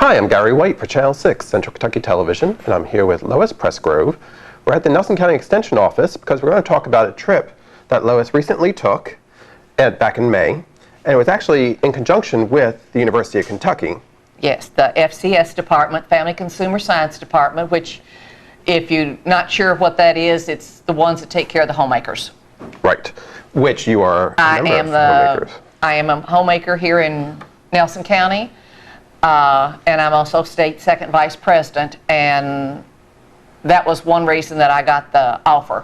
Hi, I'm Gary White for Channel 6, Central Kentucky Television, and I'm here with Lois Pressgrove. We're at the Nelson County Extension Office because we're going to talk about a trip that Lois recently took back in May, and it was actually in conjunction with the University of Kentucky. Yes, the FCS department, Family Consumer Science Department, which, if you're not sure what that is, it's the ones that take care of the homemakers. Right, which you are a member of Homemakers. I am a homemaker here in Nelson County, and I'm also state second vice president, and that was one reason that I got the offer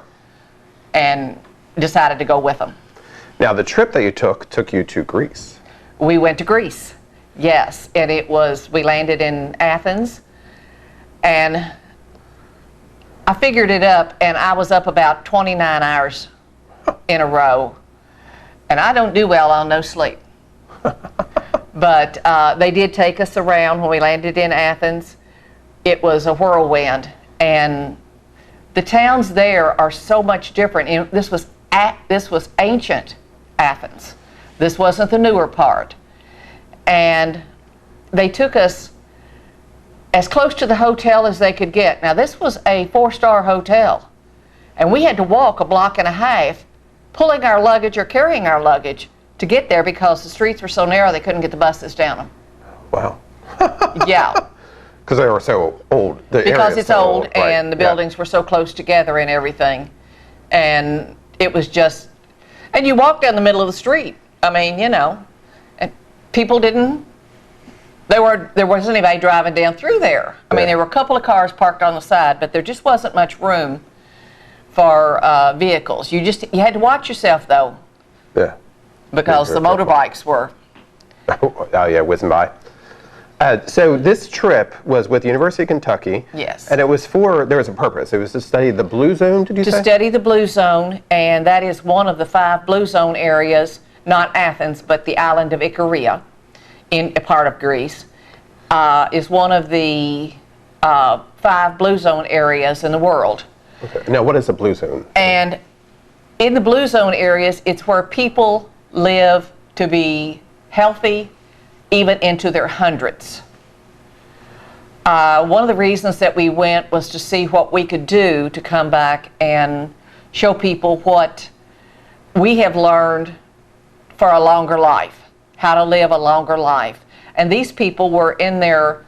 and decided to go with them. Now, the trip that you took you to Greece. We went to Greece, yes, and we landed in Athens, and I figured it up, and I was up about 29 hours in a row, and I don't do well on no sleep. But they did take us around when we landed in Athens. It was a whirlwind, and the towns there are so much different. You know, this was ancient Athens. This wasn't the newer part. And they took us as close to the hotel as they could get. Now, this was a 4-star hotel, and we had to walk a block and a half pulling our luggage or carrying our luggage to get there because the streets were so narrow they couldn't get the buses down them. Wow. Yeah. Because they were so old. Because it's so old, right. and the buildings were so close together and everything. And it was just, and you walk down the middle of the street. I mean, you know, and people didn't, there wasn't anybody driving down through there. I mean, there were a couple of cars parked on the side, but there just wasn't much room for vehicles. You had to watch yourself, though. Yeah. Because the motorbikes were. Oh yeah, whizzing by. So this trip was with the University of Kentucky. Yes. And there was a purpose. It was to study the Blue Zone, did you say? To study the Blue Zone, and that is one of the 5 Blue Zone areas, not Athens, but the island of Icaria, in a part of Greece, is one of the 5 Blue Zone areas in the world. Okay. Now, what is the Blue Zone? And in the Blue Zone areas, it's where people live to be healthy, even into their hundreds. One of the reasons that we went was to see what we could do to come back and show people what we have learned for a longer life, how to live a longer life. And these people were in their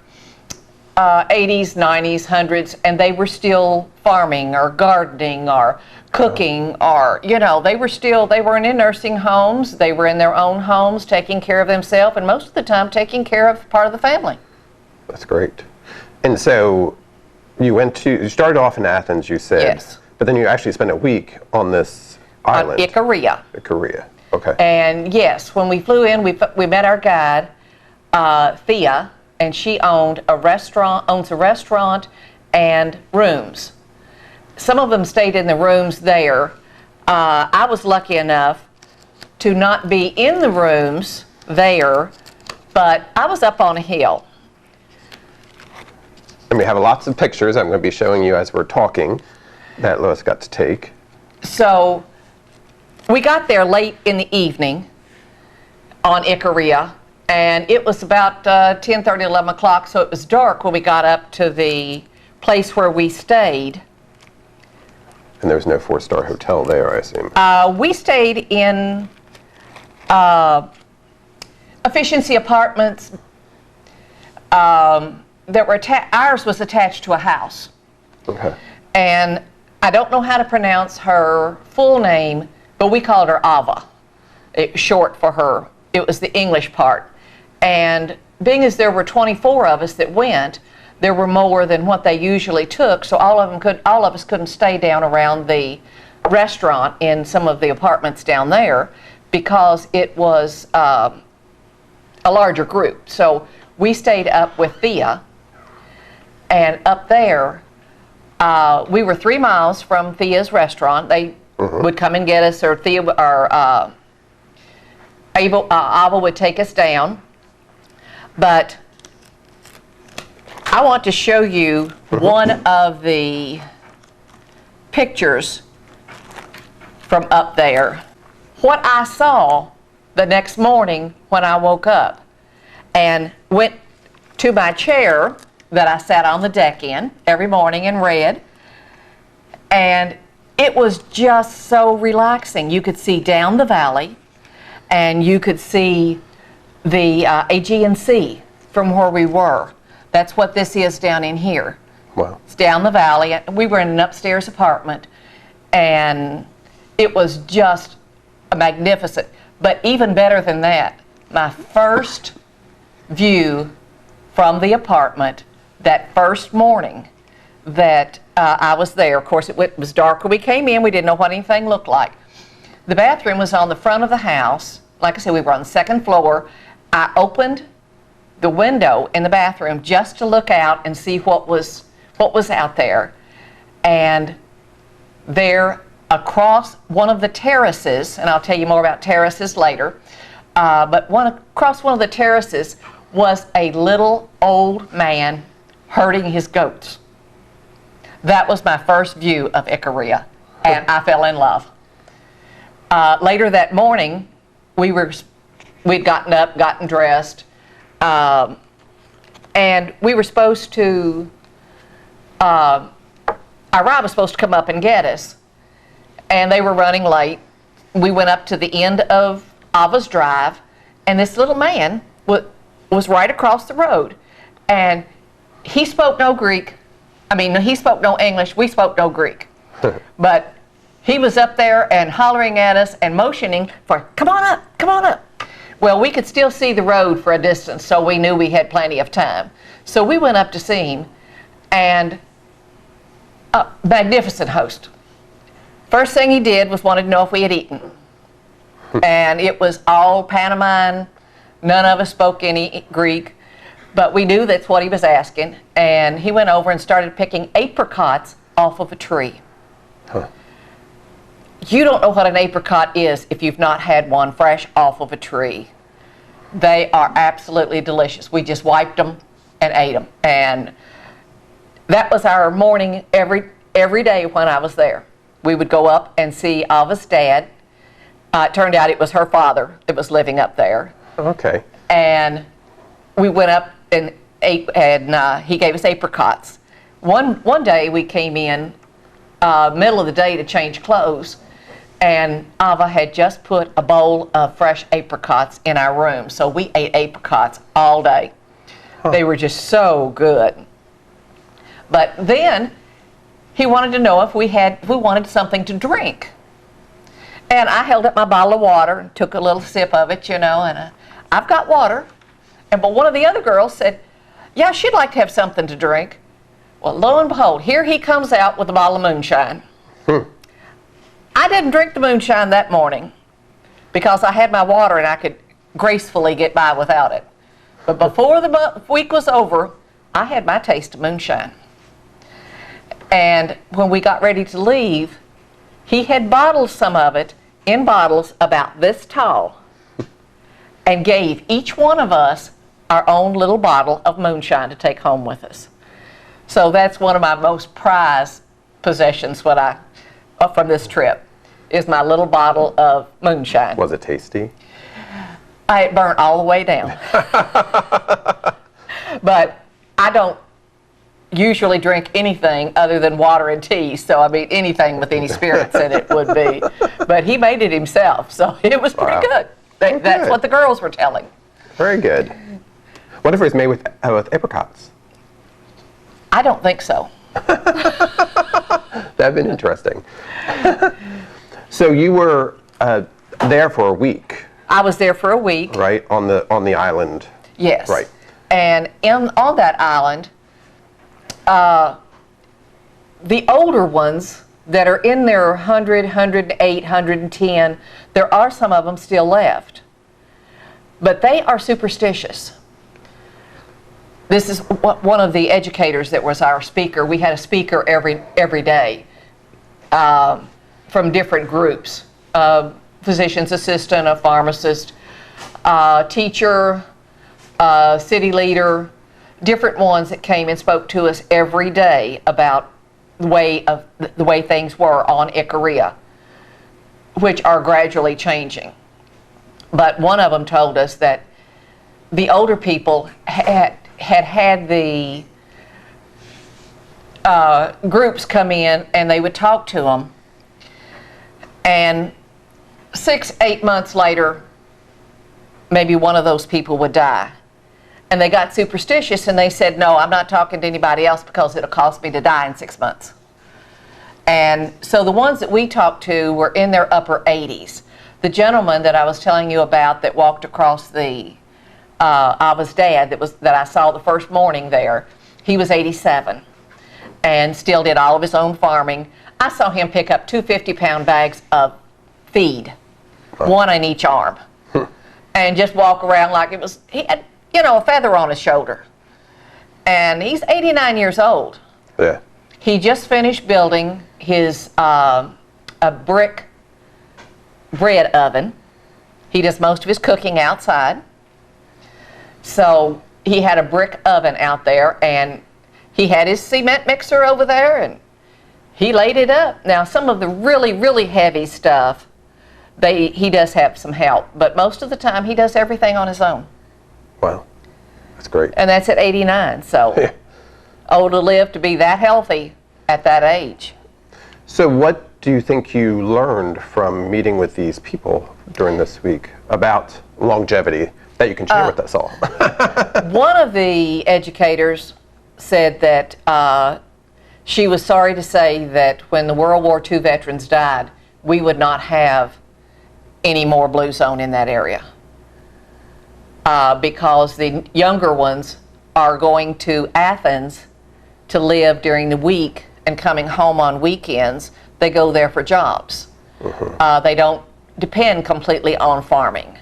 80s, 90s, 100s, and they were still farming or gardening or cooking, or, you know, they weren't in nursing homes, they were in their own homes taking care of themselves, and most of the time taking care of part of the family. That's great. And so you started off in Athens, you said. Yes. But then you actually spent a week on this island. On Icaria. Icaria, okay. And yes, when we flew in, we met our guide, Thea, and she owns a restaurant and rooms. Some of them stayed in the rooms there. I was lucky enough to not be in the rooms there, but I was up on a hill. And we have lots of pictures I'm going to be showing you as we're talking that Lois got to take. So we got there late in the evening on Icaria, and it was about 10:30, 11 o'clock, so it was dark when we got up to the place where we stayed. And there was no 4-star hotel there, I assume. We stayed in efficiency apartments that were ours was attached to a house. Okay. And I don't know how to pronounce her full name, but we called her Ava, short for her. It was the English part. And being as there were 24 of us that went, there were more than what they usually took, so all of us couldn't stay down around the restaurant in some of the apartments down there because it was a larger group. So we stayed up with Thea, and up there we were 3 miles from Thea's restaurant. They would come and get us, or Thea or Ava would take us down. But I want to show you one of the pictures from up there. What I saw the next morning when I woke up and went to my chair that I sat on the deck in every morning and read. And it was just so relaxing. You could see down the valley, and you could see the Aegean Sea from where we were. That's what this is down in here. Wow. It's down the valley. We were in an upstairs apartment, and it was just magnificent. But even better than that, my first view from the apartment that first morning that I was there. Of course, it was dark when we came in. We didn't know what anything looked like. The bathroom was on the front of the house. Like I said, we were on the second floor. I opened the window in the bathroom just to look out and see what was out there. And there, across one of the terraces, and I'll tell you more about terraces later, but across one of the terraces was a little old man herding his goats. That was my first view of Icaria, and I fell in love. Later that morning, we'd gotten up, gotten dressed, and we were supposed to, our ride was supposed to come up and get us, and they were running late. We went up to the end of Ava's Drive, and this little man was right across the road, and he spoke no Greek. He spoke no English. We spoke no Greek. But he was up there and hollering at us and motioning for, come on up, come on up. Well, we could still see the road for a distance, so we knew we had plenty of time. So we went up to see him, and a magnificent host. First thing he did was wanted to know if we had eaten. And it was all pantomime. None of us spoke any Greek. But we knew that's what he was asking, and he went over and started picking apricots off of a tree. Huh. You don't know what an apricot is if you've not had one fresh off of a tree. They are absolutely delicious. We just wiped them and ate them, and that was our morning every day when I was there. We would go up and see Ava's dad. It turned out it was her father that was living up there. Okay. And we went up and ate, and he gave us apricots. One day we came in middle of the day to change clothes, and Ava had just put a bowl of fresh apricots in our room, so we ate apricots all day. Huh. They were just so good. But then he wanted to know if we wanted something to drink. And I held up my bottle of water and took a little sip of it, and I've got water. But one of the other girls said, yeah, she'd like to have something to drink. Well, lo and behold, here he comes out with a bottle of moonshine. I didn't drink the moonshine that morning because I had my water and I could gracefully get by without it. But before the week was over, I had my taste of moonshine. And when we got ready to leave, he had bottled some of it in bottles about this tall and gave each one of us our own little bottle of moonshine to take home with us. So that's one of my most prized possessions from this trip, is my little bottle of moonshine. Was it tasty? It burnt all the way down. But I don't usually drink anything other than water and tea, so anything with any spirits in it would be. But he made it himself, so it was pretty good. That's what the girls were telling. Very good. What if it was made with apricots? I don't think so. That'd been interesting. So you were there for a week. I was there for a week. Right, on the island. Yes. Right. And on that island, the older ones that are in their 100, 108, 110, there are some of them still left. But they are superstitious. This is one of the educators that was our speaker. We had a speaker every day from different groups. Physician's assistant, a pharmacist, teacher, city leader, different ones that came and spoke to us every day about the way things were on Icaria, which are gradually changing. But one of them told us that the older people had the groups come in and they would talk to them. And 6-8 months later, maybe one of those people would die. And they got superstitious and they said, no, I'm not talking to anybody else because it'll cost me to die in 6 months. And so the ones that we talked to were in their upper 80s. The gentleman that I was telling you about that walked across the Ava's dad that I saw the first morning there, he was 87 and still did all of his own farming. I saw him pick up 2 50-pound bags of feed, one on each arm, and just walk around like it was, he had, you know, a feather on his shoulder. And he's 89 years old. Yeah. He just finished building his a brick bread oven. He does most of his cooking outside. So he had a brick oven out there, and he had his cement mixer over there, and he laid it up. Now, some of the really, really heavy stuff, he does have some help, but most of the time he does everything on his own. Wow, that's great. And that's at 89, so old to live to be that healthy at that age. So what do you think you learned from meeting with these people during this week about longevity that you can share with us all? One of the educators said that she was sorry to say that when the World War II veterans died, we would not have any more blue zone in that area because the younger ones are going to Athens to live during the week and coming home on weekends. They go there for jobs. They don't depend completely on farming.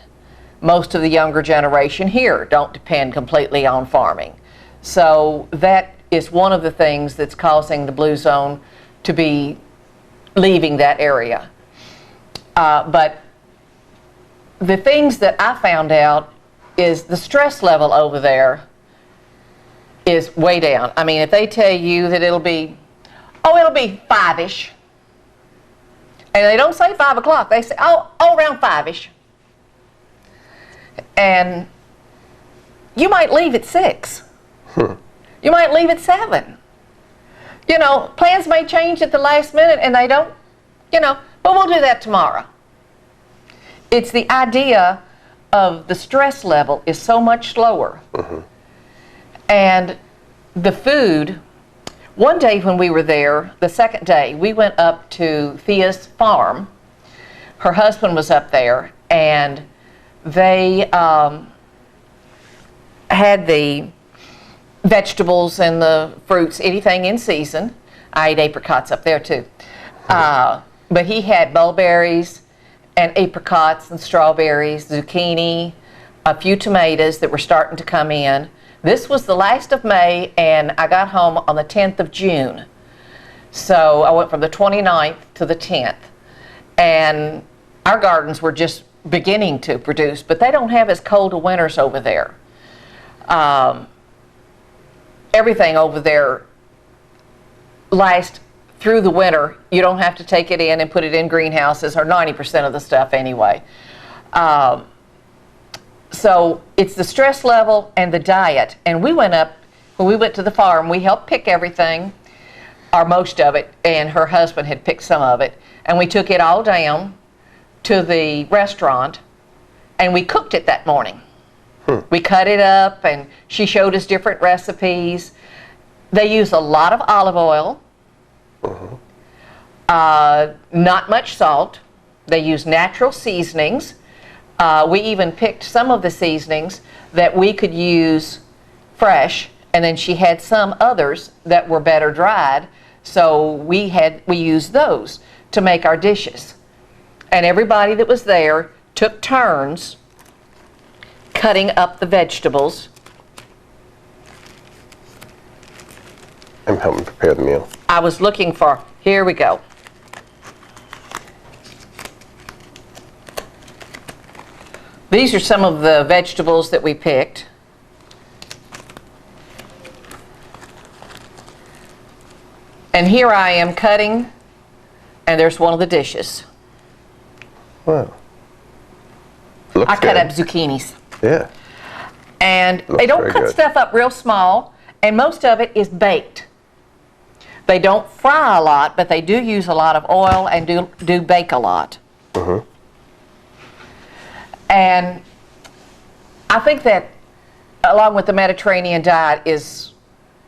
Most of the younger generation here don't depend completely on farming. So that is one of the things that's causing the blue zone to be leaving that area. But the things that I found out is the stress level over there is way down. I mean, if they tell you that it'll be 5-ish, and they don't say 5 o'clock, they say, around 5-ish. And you might leave at 6. You might leave at 7. You know, plans may change at the last minute and they don't, you know, but we'll do that tomorrow. It's the idea of the stress level is so much slower. And the food, one day when we were there, the second day, we went up to Thea's farm. Her husband was up there, and they had the vegetables and the fruits, anything in season. I ate apricots up there too. But he had mulberries and apricots and strawberries, zucchini, a few tomatoes that were starting to come in. This was the last of May, and I got home on the 10th of June. So I went from the 29th to the 10th. And our gardens were just beginning to produce, but they don't have as cold a winters over there. Everything over there lasts through the winter. You don't have to take it in and put it in greenhouses, or 90% of the stuff anyway. So it's the stress level and the diet. And we went up, when we went to the farm, we helped pick everything, or most of it, and her husband had picked some of it. And we took it all down to the restaurant, and we cooked it that morning. We cut it up, and she showed us different recipes. They use a lot of olive oil, not much salt. They use natural seasonings. We even picked some of the seasonings that we could use fresh, and then she had some others that were better dried, so we used those to make our dishes. And everybody that was there took turns cutting up the vegetables. I'm helping prepare the meal. I was looking for, here we go. These are some of the vegetables that we picked. And here I am cutting, and there's one of the dishes. Wow. Looks I cut good. up zucchinis. Yeah. And Looks they don't very cut good. stuff up real small, and most of it is baked. They don't fry a lot, but they do use a lot of oil and do bake a lot. And I think that along with the Mediterranean diet is,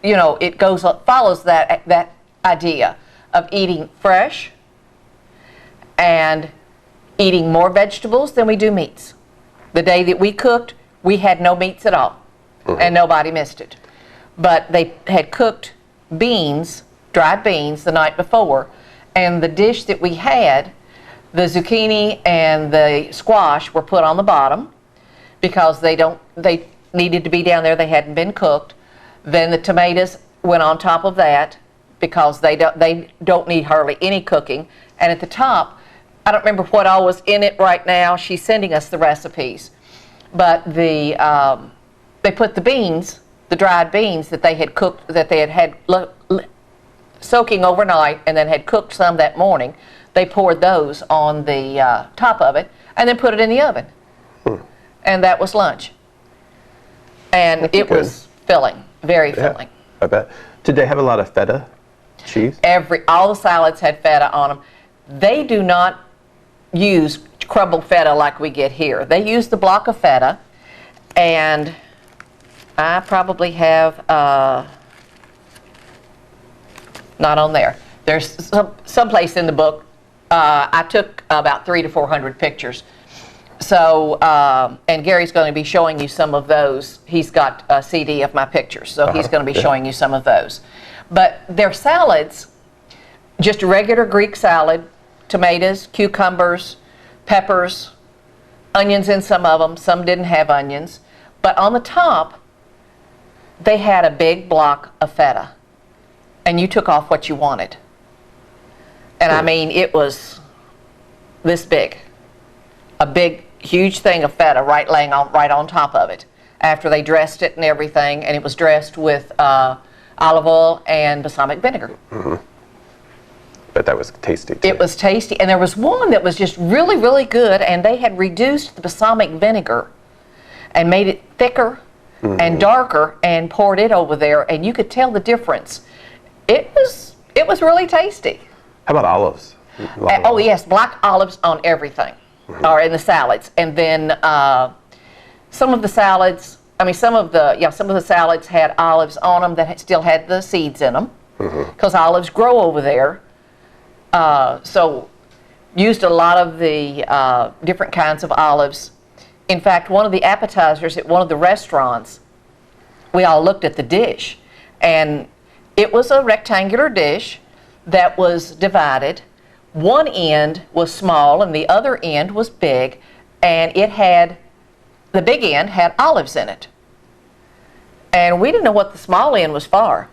you know, it follows that idea of eating fresh and eating more vegetables than we do meats. The day that we cooked, we had no meats at all, and nobody missed it. But they had cooked beans, dried beans, the night before, and the dish that we had, the zucchini and the squash were put on the bottom because they needed to be down there. They hadn't been cooked. Then the tomatoes went on top of that because they don't need hardly any cooking. And at the top, I don't remember what all was in it right now. She's sending us the recipes. But they put the beans, the dried beans that they had cooked, that they had soaking overnight and then had cooked some that morning. They poured those on the top of it and then put it in the oven. And that was lunch. And it was filling, very filling. I bet. Did they have a lot of feta cheese? All the salads had feta on them. They do not use crumbled feta like we get here. They use the block of feta, and I probably have, not on there. There's someplace in the book, I took about 300 to 400 pictures. So, and Gary's going to be showing you some of those. He's got a CD of my pictures, so he's going to be showing you some of those. But their salads, just a regular Greek salad, tomatoes, cucumbers, peppers, onions in some of them. Some didn't have onions. But on the top, they had a big block of feta. And you took off what you wanted. And I mean, it was this big. A big, huge thing of feta right on top of it. After they dressed it and everything, and it was dressed with olive oil and balsamic vinegar. But that was tasty too. It was tasty, and there was one that was just really, really good, and they had reduced the balsamic vinegar and made it thicker and darker and poured it over there, and you could tell the difference. It was really tasty. How about olives? Oh yes, black olives on everything, or in the salads, and then some of the salads. I mean, some of the salads had olives on them that still had the seeds in them, because olives grow over there. So used a lot of the different kinds of olives. In fact, one of the appetizers at one of the restaurants, we all looked at the dish, and it was a rectangular dish that was divided. One end was small and the other end was big, and the big end had olives in it. And we didn't know what the small end was for.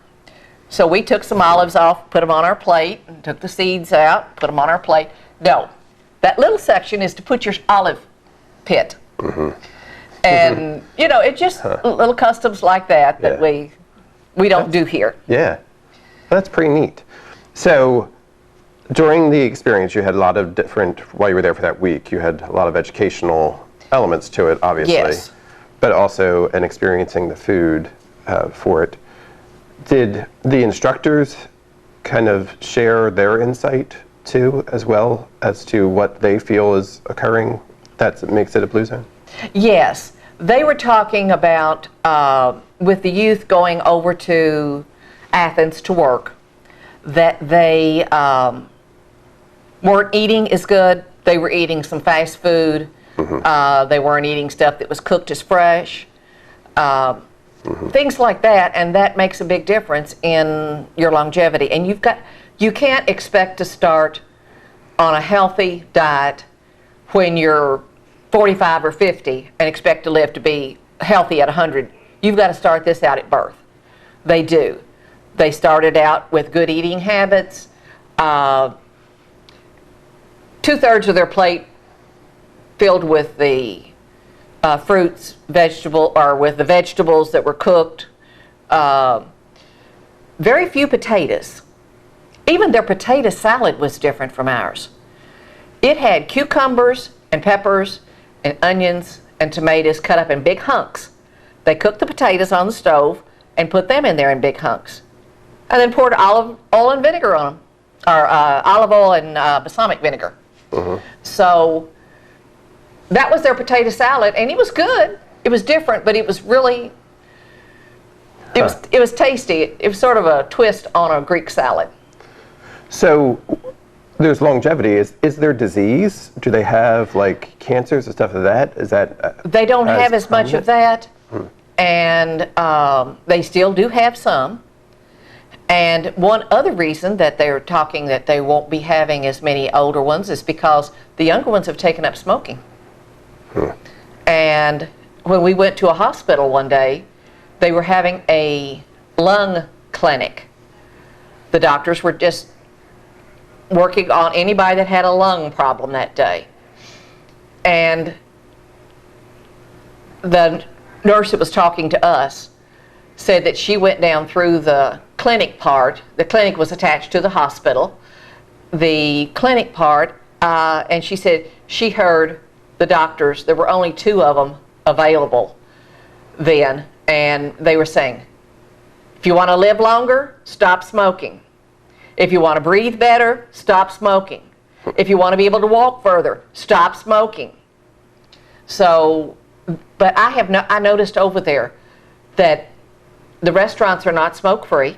So we took some olives off, put them on our plate, and took the seeds out, put them on our plate. No, that little section is to put your olive pit. And, you know, it's just little customs like that we don't do here. Yeah, that's pretty neat. So during the experience, you had a lot of different, while you were there for that week, you had a lot of educational elements to it, obviously. Yes. But also in experiencing the food for it. Did the instructors kind of share their insight too, as well, as to what they feel is occurring that makes it a blue zone? Yes. They were talking about, with the youth going over to Athens to work, that they weren't eating as good. They were eating some fast food. They weren't eating stuff that was cooked as fresh. Things like that, and that makes a big difference in your longevity. And you can't expect to start on a healthy diet when you're 45 or 50 and expect to live to be healthy at 100. You've got to start this out at birth. They do. They started out with good eating habits. 2/3 of their plate filled with the fruits, with the vegetables that were cooked. Very few potatoes. Even their potato salad was different from ours. It had cucumbers and peppers and onions and tomatoes cut up in big hunks, They cooked the potatoes on the stove and put them in there in big hunks. And then poured olive oil and vinegar on them, or olive oil and balsamic vinegar. So that was their potato salad, and it was good. It was different, but it was really, it was tasty. It was sort of a twist on a Greek salad. So there's longevity. Is there disease? Do they have like cancers and stuff like that? Is that they don't have as much of that, and they still do have some. And one other reason that they're talking that they won't be having as many older ones is because the younger ones have taken up smoking. And when we went to a hospital one day, they were having a lung clinic. The doctors were just working on anybody that had a lung problem that day. And the nurse that was talking to us said that she went down through the clinic part. The clinic was attached to the hospital. The clinic part, and she said she heard the doctors, there were only 2 of them available then, and they were saying, if you want to live longer, stop smoking. If you want to breathe better, stop smoking. If you want to be able to walk further, stop smoking. So, but I noticed over there that the restaurants are not smoke-free,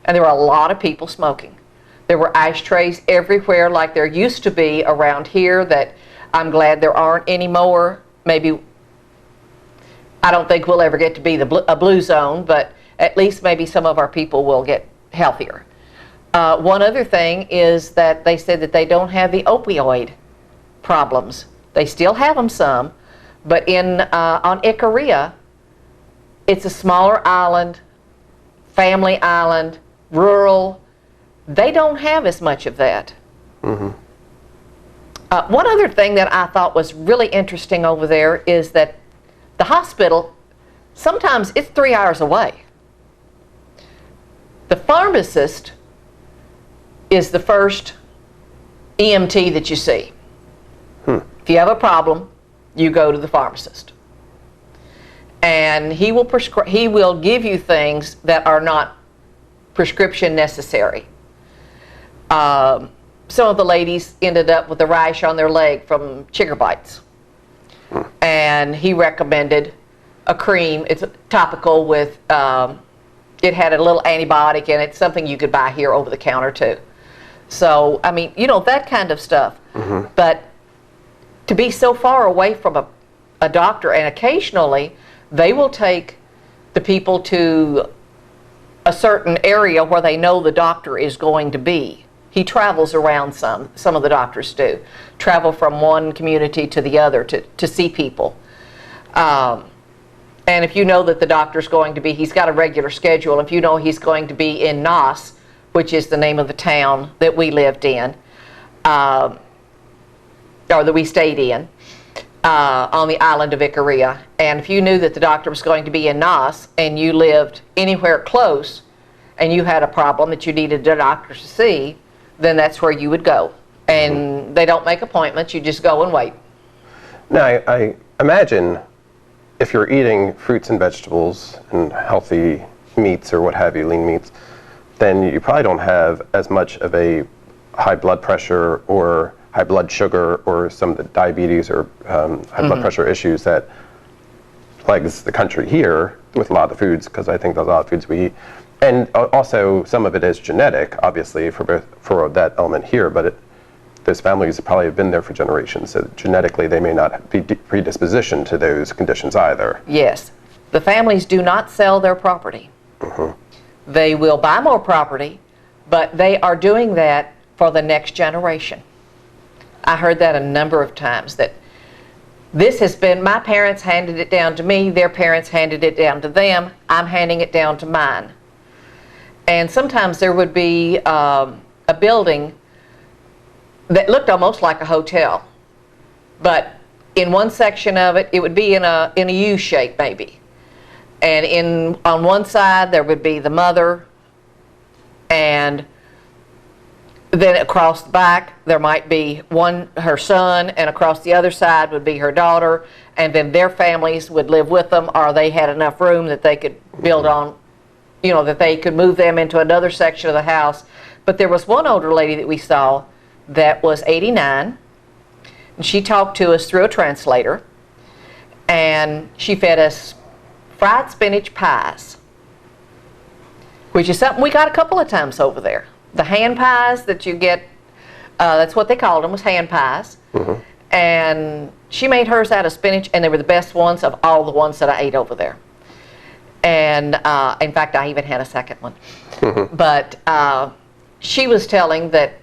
and there were a lot of people smoking. There were ashtrays everywhere like there used to be around here that I'm glad there aren't anymore. Maybe, I don't think we'll ever get to be a blue zone, but at least maybe some of our people will get healthier. One other thing is that they said that they don't have the opioid problems. They still have them some, but on Ikaria, it's a smaller island, family island, rural. They don't have as much of that. One other thing that I thought was really interesting over there is that the hospital, sometimes it's 3 hours away. The pharmacist is the first EMT that you see. If you have a problem, you go to the pharmacist. And he will give you things that are not prescription necessary. Some of the ladies ended up with a rash on their leg from chigger bites. And he recommended a cream. It's topical with, it had a little antibiotic in it, something you could buy here over the counter too. So, I mean, you know, that kind of stuff. But to be so far away from a doctor, and occasionally they will take the people to a certain area where they know the doctor is going to be. He travels around some of the doctors do, travel from one community to the other to see people. And if you know that the doctor's going to be, he's got a regular schedule. If you know he's going to be in Nos, which is the name of the town that we lived in, or that we stayed in, on the island of Ikaria. And if you knew that the doctor was going to be in Nos and you lived anywhere close and you had a problem that you needed a doctor to see, then that's where you would go. And they don't make appointments, you just go and wait. Now, I imagine if you're eating fruits and vegetables and healthy meats or what have you, lean meats, then you probably don't have as much of a high blood pressure or high blood sugar or some of the diabetes or high blood pressure issues that plagues the country here with a lot of the foods, because I think there's a lot of foods we eat. And also some of it is genetic, obviously, for that element here, but those families probably have been there for generations, so genetically they may not be predispositioned to those conditions either. Yes. The families do not sell their property. They will buy more property, but they are doing that for the next generation. I heard that a number of times, that this has been, my parents handed it down to me, their parents handed it down to them, I'm handing it down to mine. And sometimes there would be a building that looked almost like a hotel, but in one section of it, it would be in a U shape maybe. And on one side there would be the mother and then across the back, there might be her son, and across the other side would be her daughter, and then their families would live with them, or they had enough room that they could build on, that they could move them into another section of the house. But there was one older lady that we saw that was 89, and she talked to us through a translator, and she fed us fried spinach pies, which is something we got a couple of times over there. The hand pies that you get, that's what they called them, was hand pies. Mm-hmm. And she made hers out of spinach, and they were the best ones of all the ones that I ate over there. And in fact, I even had a second one. Mm-hmm. But she was telling that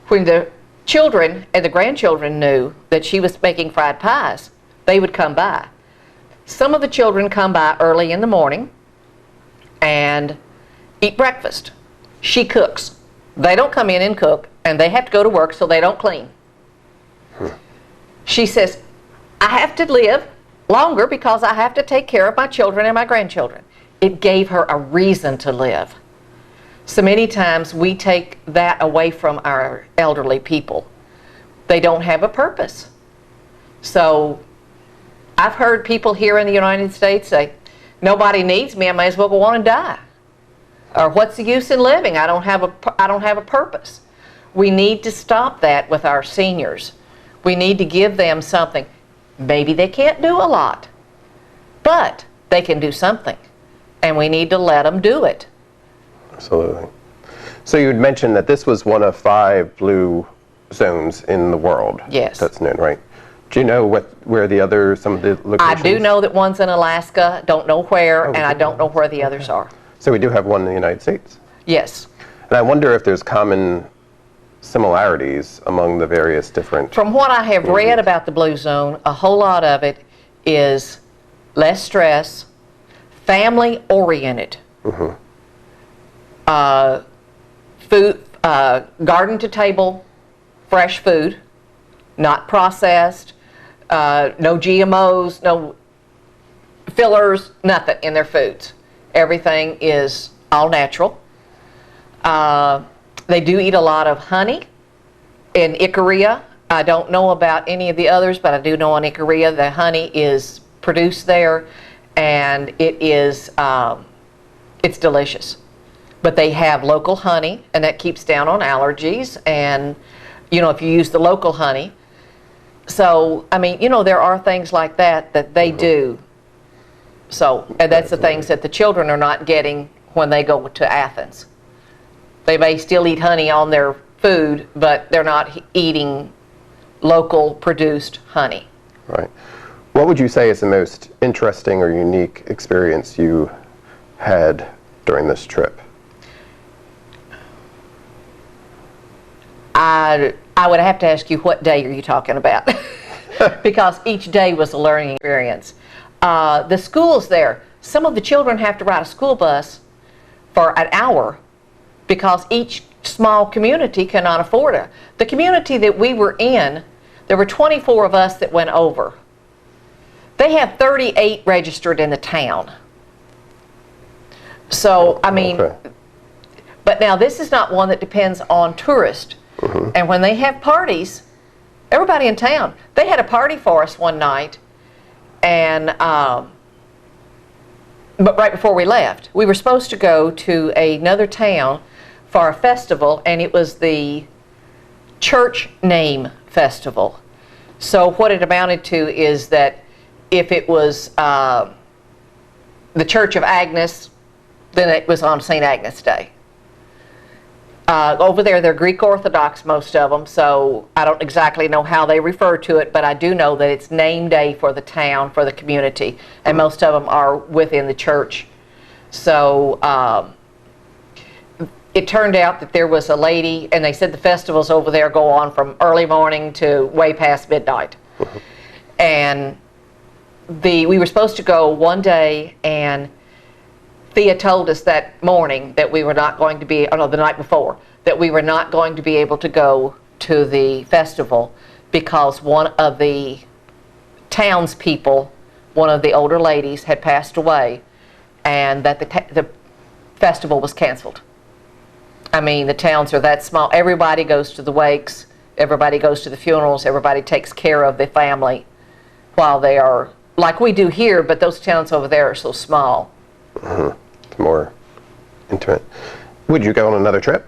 when the children and the grandchildren knew that she was making fried pies, they would come by. Some of the children come by early in the morning and eat breakfast. She cooks. They don't come in and cook, and they have to go to work, so they don't clean. She says, I have to live longer because I have to take care of my children and my grandchildren. It gave her a reason to live. So many times we take that away from our elderly people. They don't have a purpose. So I've heard people here in the United States say, nobody needs me, I may as well go on and die. Or what's the use in living? I don't have a purpose. We need to stop that with our seniors. We need to give them something. Maybe they can't do a lot, but they can do something, and we need to let them do it. Absolutely. So you had mentioned that this was one of 5 blue zones in the world. Yes. That's known, right? Do you know where some of the locations? I do know that one's in Alaska, don't know where, and I don't know where the others are. So we do have one in the United States? Yes. And I wonder if there's common similarities among the various different... From what I have read about the Blue Zone, a whole lot of it is less stress, family-oriented, mm-hmm. Food, garden to table, fresh food, not processed, no GMOs, no fillers, nothing in their foods. Everything is all natural. They do eat a lot of honey in Ikaria. I don't know about any of the others, but I do know in Ikaria the honey is produced there, and it is it's delicious. But they have local honey, and that keeps down on allergies, and if you use the local honey. So I mean, there are things like that they mm-hmm. do. So, and that's the things that the children are not getting when they go to Athens. They may still eat honey on their food, but they're not eating local produced honey. Right. What would you say is the most interesting or unique experience you had during this trip? I would have to ask you, what day are you talking about? Because each day was a learning experience. The schools there, some of the children have to ride a school bus for an hour because each small community cannot afford it. The community that we were in, there were 24 of us that went over. They have 38 registered in the town. So, I mean, okay. But now this is not one that depends on tourists. Mm-hmm. And when they have parties, everybody in town, they had a party for us one night. And but right before we left, we were supposed to go to another town for a festival, and it was the church name festival. So what it amounted to is that if it was the Church of Agnes, then it was on St. Agnes Day. Over there, they're Greek Orthodox, most of them, so I don't exactly know how they refer to it, but I do know that it's name day for the town, for the community, and most of them are within the church. So it turned out that there was a lady, and they said the festivals over there go on from early morning to way past midnight. And we were supposed to go one day, and Thea told us that morning that we were not going to be, the night before, that we were not going to be able to go to the festival because one of the townspeople, one of the older ladies, had passed away, and that the festival was canceled. I mean, the towns are that small. Everybody goes to the wakes. Everybody goes to the funerals. Everybody takes care of the family while they are, like we do here, but those towns over there are so small. It's more intimate. Would you go on another trip?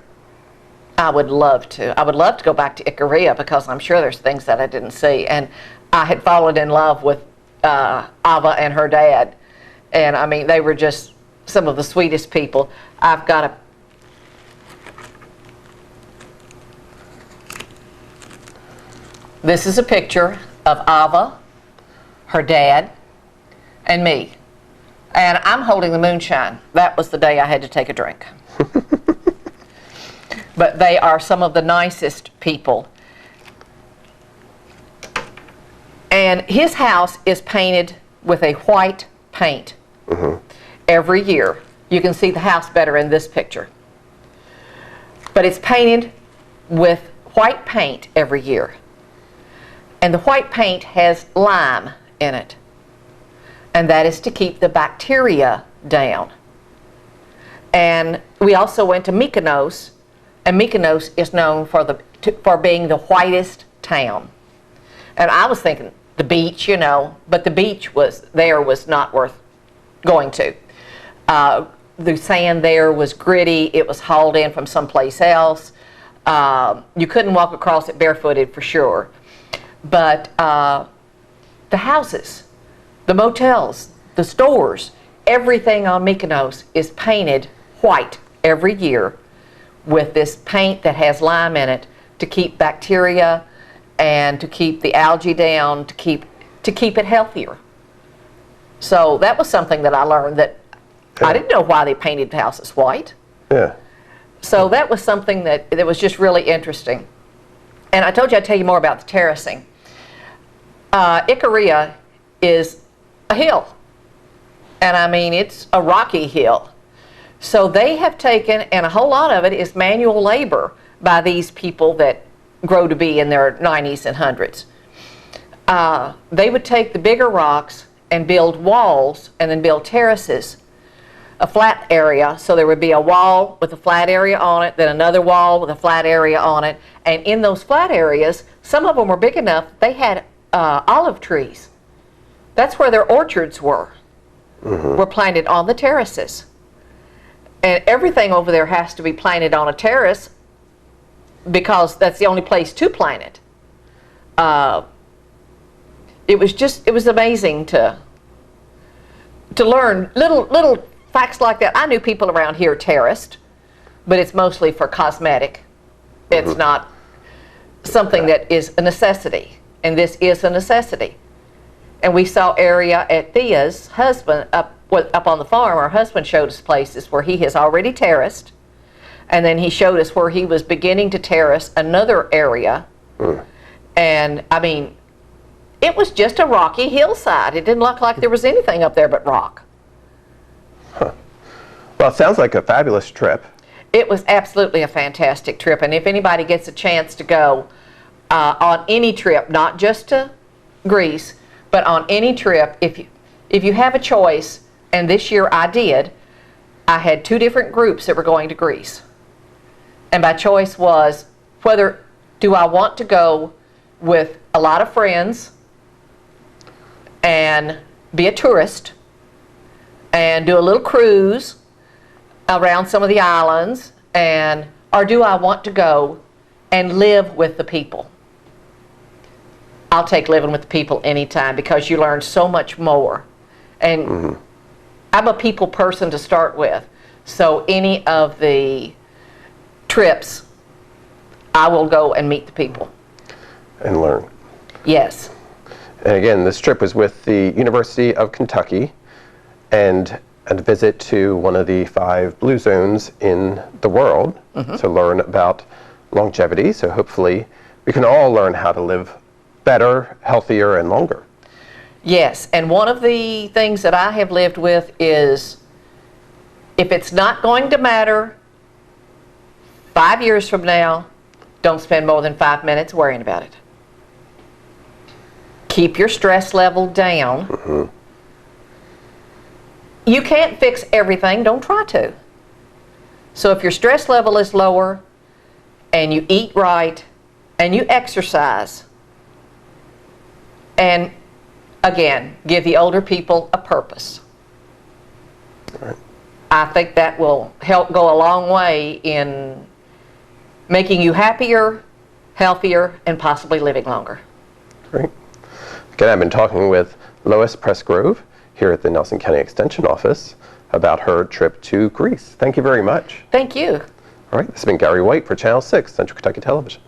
I would love to. I would love to go back to Ikaria because I'm sure there's things that I didn't see. And I had fallen in love with Ava and her dad. And I mean, they were just some of the sweetest people. I've got a This is a picture of Ava, her dad, and me. And I'm holding the moonshine. That was the day I had to take a drink. But they are some of the nicest people. And his house is painted with a white paint every year. You can see the house better in this picture. But it's painted with white paint every year. And the white paint has lime in it. And that is to keep the bacteria down. And we also went to Mykonos, and Mykonos is known for being the whitest town. And I was thinking the beach, you know, but the beach was not worth going to. The sand there was gritty. It was hauled in from someplace else. You couldn't walk across it barefooted for sure. But the houses, the motels, the stores, everything on Mykonos is painted white every year with this paint that has lime in it to keep bacteria and to keep the algae down, to keep it healthier. So that was something that I learned that I didn't know why they painted the houses white. Yeah. So that was something that was just really interesting. And I told you I'd tell you more about the terracing. Ikaria is a hill. And I mean, it's a rocky hill. So they have taken, and a whole lot of it is manual labor by these people that grow to be in their 90s and 100s. They would take the bigger rocks and build walls and then build terraces, a flat area. So there would be a wall with a flat area on it, then another wall with a flat area on it. And in those flat areas, some of them were big enough, they had olive trees. That's where their orchards were planted on the terraces. And everything over there has to be planted on a terrace because that's the only place to plant it. It was amazing to learn little facts like that. I knew people around here terraced, but it's mostly for cosmetic. It's not something that is a necessity, and this is a necessity. And we saw area at Thea's husband up on the farm. Our husband showed us places where he has already terraced, and then he showed us where he was beginning to terrace another area. And I mean, it was just a rocky hillside. It didn't look like there was anything up there but rock. Well, it sounds like a fabulous trip. It was absolutely a fantastic trip, and if anybody gets a chance to go on any trip, not just to Greece, but on any trip, if you have a choice, and this year I did, I had 2 different groups that were going to Greece. And my choice was whether do I want to go with a lot of friends and be a tourist and do a little cruise around some of the islands, or do I want to go and live with the people? I'll take living with the people anytime because you learn so much more. And I'm a people person to start with. So any of the trips, I will go and meet the people. And learn. Yes. And again, this trip was with the University of Kentucky and a visit to one of the 5 blue zones in the world to learn about longevity. So hopefully we can all learn how to live better, healthier, and longer. Yes, and one of the things that I have lived with is if it's not going to matter 5 years from now, don't spend more than 5 minutes worrying about it. Keep your stress level down. You can't fix everything, don't try to. So if your stress level is lower and you eat right and you exercise, and again, give the older people a purpose, Right. I think that will help go a long way in making you happier, healthier, and possibly living longer. Great. Again, I've been talking with Lois Pressgrove here at the Nelson County Extension Office about her trip to Greece. Thank you very much. Thank you. All right, this has been Gary White for Channel 6, Central Kentucky Television.